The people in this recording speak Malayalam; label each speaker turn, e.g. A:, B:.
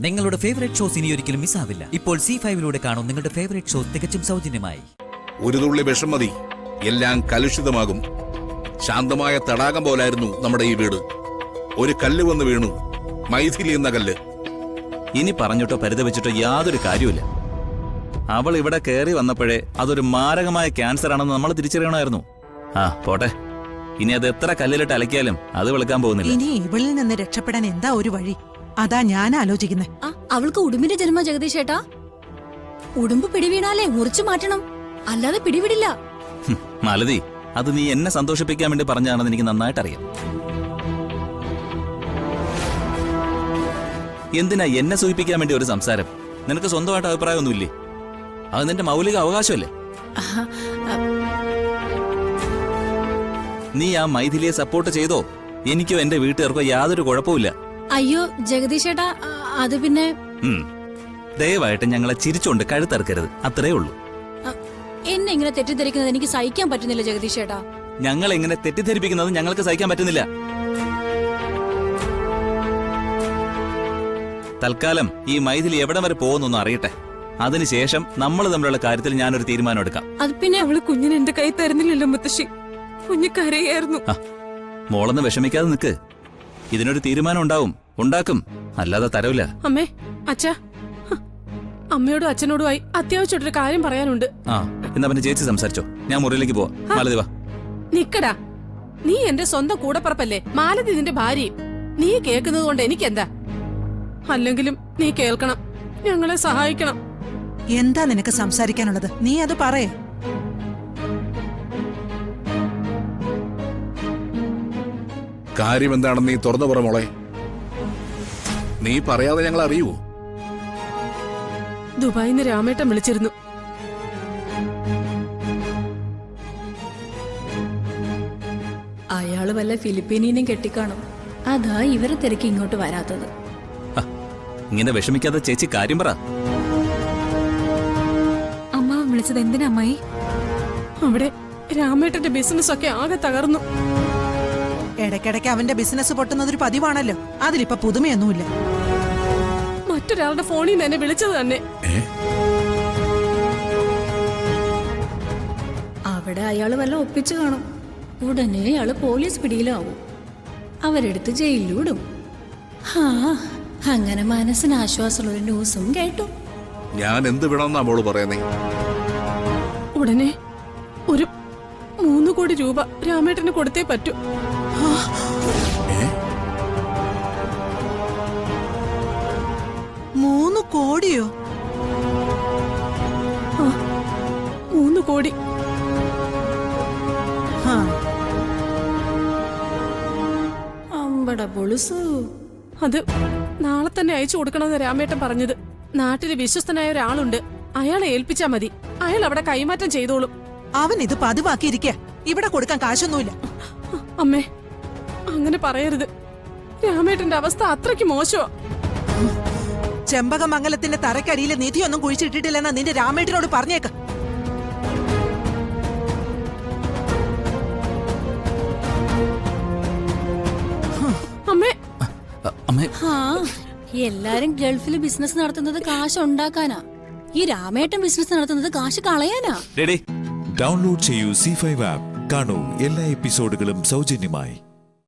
A: നിങ്ങളുടെ ഫേവറേറ്റ് ഷോസ് ഇനി ഒരിക്കലും മിസ്സാവില്ല. ഇപ്പോൾ C5 കാണും നിങ്ങളുടെ ഫേവറേറ്റ് ഷോസ് തികച്ചും സൗജന്യമായി.
B: ഒരു തുള്ളി വിഷം മതി, എല്ലാം കലുഷിതമാകും. ശാന്തമായ തടാകം പോലായിരുന്നു നമ്മുടെ ഈ വീട്. ഒരു കല്ല് വന്ന് വീണു, മൈഥിലി എന്ന കല്ല്.
C: ഇനി പറഞ്ഞിട്ടോ പരിതപിച്ചിട്ടോ യാതൊരു കാര്യമില്ല. അവൾ ഇവിടെ കയറി വന്നപ്പോഴേ അതൊരു മാരകമായ ക്യാൻസർ ആണെന്ന് നമ്മൾ തിരിച്ചറിയണമായിരുന്നു. പോട്ടെ, ഇനി അത് എത്ര കല്ലിലിട്ട് അലക്കിയാലും അത് വെളുക്കാൻ പോകുന്നില്ല.
D: ഇനി ഇവളിൽ നിന്ന് രക്ഷപ്പെടാൻ എന്താ ഒരു വഴി? അതാ ഞാൻ ആലോചിക്കുന്നത്.
E: അവൾക്ക് ഉടുമ്പിന്റെ ജന്മ ജഗദീഷേട്ടാ. ഉടുമ്പ് പിടിവീണാലേ മുറിച്ചു മാറ്റണം, അല്ലാതെ പിടിവിടില്ല.
C: മാലതി, അത് നീ എന്നെ സന്തോഷിപ്പിക്കാൻ വേണ്ടി പറഞ്ഞാണെന്ന് എനിക്ക് നന്നായിട്ടറിയാം. എന്തിനാ എന്നെ സൂചിപ്പിക്കാൻ വേണ്ടി ഒരു സംസാരം? നിനക്ക് സ്വന്തമായിട്ട് അഭിപ്രായമൊന്നുമില്ലേ? അത് നിന്റെ മൗലിക അവകാശമല്ലേ? നീ ആ മൈഥിലിയെ സപ്പോർട്ട് ചെയ്തോ? എനിക്കോ എന്റെ വീട്ടുകാർക്കോ യാതൊരു കുഴപ്പമില്ല.
E: അയ്യോ ജഗദീഷേട്ടാ, അത് പിന്നെ
C: ദയവായിട്ട് ഞങ്ങളെ ചിരിച്ചുകൊണ്ട് കഴുത്തറക്കരുത്, അത്രേ ഉള്ളൂ.
E: എന്നെ ഇങ്ങനെ തെറ്റിദ്ധരിക്കുന്നത് എനിക്ക് സഹിക്കാൻ പറ്റുന്നില്ല ജഗദീഷേട്ടാ.
C: ഞങ്ങൾ ഇങ്ങനെ തെറ്റിദ്ധരിപ്പിക്കുന്നത് ഞങ്ങൾക്ക് സഹിക്കാൻ പറ്റുന്നില്ല. തൽക്കാലം ഈ മൈഥിലി എവിടം വരെ പോകുന്നൊന്നും അറിയട്ടെ. അതിനുശേഷം നമ്മൾ തമ്മിലുള്ള കാര്യത്തിൽ ഞാനൊരു തീരുമാനം എടുക്കാം.
E: അത് പിന്നെ
F: അവള് കുഞ്ഞിനെ എന്റെ കൈ തരുന്നില്ലല്ലോ മുത്തശ്ശി, കുഞ്ഞു കരയായിരുന്നു.
C: മോളൊന്ന് വിഷമിക്കാതെ നിക്ക്, ഇതിനൊരു തീരുമാനം ഉണ്ടാക്കും, അല്ലാതെ തരവില്ല.
F: അമ്മേ, അച്ഛാ, അമ്മയോടും അച്ഛനോടുമായി അത്യാവശ്യമായിട്ടൊരു കാര്യം പറയാനുണ്ട്.
C: എന്നാ പിന്നെ ചേച്ചി സംസാരിച്ചോ, ഞാൻ മുറിയിലേക്ക് പോവാം. മാലതി വാ.
F: നിക്കടാ, നീ എന്റെ സ്വന്തം കൂടപ്പറപ്പല്ലേ, മാലതി നിന്റെ ഭാര്യയും. നീ കേൾക്കുന്നത് കൊണ്ട് എനിക്കെന്താ? അല്ലെങ്കിലും നീ കേൾക്കണം, ഞങ്ങളെ സഹായിക്കണം.
D: എന്താ നിനക്ക് സംസാരിക്കാനുള്ളത്? നീ അത് പറയേ.
B: കാര്യം എന്താണെന്ന് നീ തുറന്നു പറ മോളെ. നീ പറയാതെ ഞങ്ങൾ അറിയൂ.
F: ദുബായിന്ന് രാമേട്ടൻ വിളിച്ചിരുന്നു.
E: അയാള് വല്ല ഫിലിപ്പീനിയും കെട്ടിക്കാണും, അതാ ഇവരെ തിരക്കി ഇങ്ങോട്ട് വരാത്തത്.
C: ഇങ്ങനെ വിഷമിക്കാതെ ചേച്ചി കാര്യം പറ.
F: അമ്മ വിളിച്ചത് എന്തിനാ അമ്മായി? അവിടെ രാമേട്ടന്റെ ബിസിനസ് ഒക്കെ ആകെ തകർന്നു.
D: ഇടയ്ക്കിടയ്ക്ക് അവന്റെ ബിസിനസ് പൊട്ടുന്നതൊരു പതിവാണല്ലോ, അതിലിപ്പോ പുതുമയൊന്നുമില്ല.
F: മറ്റൊരാളുടെ ഫോണിൽ നിന്ന് എന്നെ വിളിച്ചത് തന്നെ.
E: അവിടെ അയാള് വല്ല ഒപ്പിച്ചു കാണും. ഉടനെ അയാള് പോലീസ് പിടിയിലാവും, അവരെടുത്ത് ജയിലിലൂടും. അങ്ങനെ മനസ്സിന് ആശ്വാസമുള്ള ഒരു ന്യൂസും കേട്ടു.
B: ഞാൻ എന്ത് വേണമെന്നാ മോള് പറയുന്നേ?
F: ഉടനെ ഒരു 3 കോടി രൂപ രാമേട്ടന് കൊടുത്തേ പറ്റൂ.
D: 3 കോടിയോ?
F: 3 കോടി.
E: അമ്പട പൊളുസു.
F: അത് നാളെ തന്നെ അയച്ചു കൊടുക്കണമെന്ന് രാമേട്ടൻ പറഞ്ഞത്. നാട്ടില് വിശ്വസ്തനായ ഒരാളുണ്ട്, അയാളെ ഏൽപ്പിച്ചാ മതി. അയാൾ അവിടെ കൈമാറ്റം ചെയ്തോളും.
D: അവൻ ഇത് പതിവാക്കിയിരിക്കുക, ഇവിടെ കൊടുക്കാൻ കാശൊന്നുമില്ല.
F: അമ്മേ, അങ്ങനെ പറയരുത്. രാമേട്ടന്റെ അവസ്ഥ അത്രയ്ക്ക് മോശമാ.
D: ചെമ്പകമംഗലത്തിന്റെ തറക്കരിയില് നിധിയൊന്നും കുഴിച്ചിട്ടിട്ടില്ലെന്നാ നിന്റെ രാമേട്ടനോട് പറഞ്ഞേക്ക.
F: അമ്മേ,
E: എല്ലാരും ഗൾഫില് ബിസിനസ് നടത്തുന്നത് കാശ് ഉണ്ടാക്കാനാ. ഈ രാമേട്ടൻ ബിസിനസ് നടത്തുന്നത് കാശ് കളയാനാ.
G: ഡൗൺലോഡ് ചെയ്യൂ C5 ആപ്പ്. കാണൂ എല്ലാ എപ്പിസോഡുകളും സൗജന്യമായി.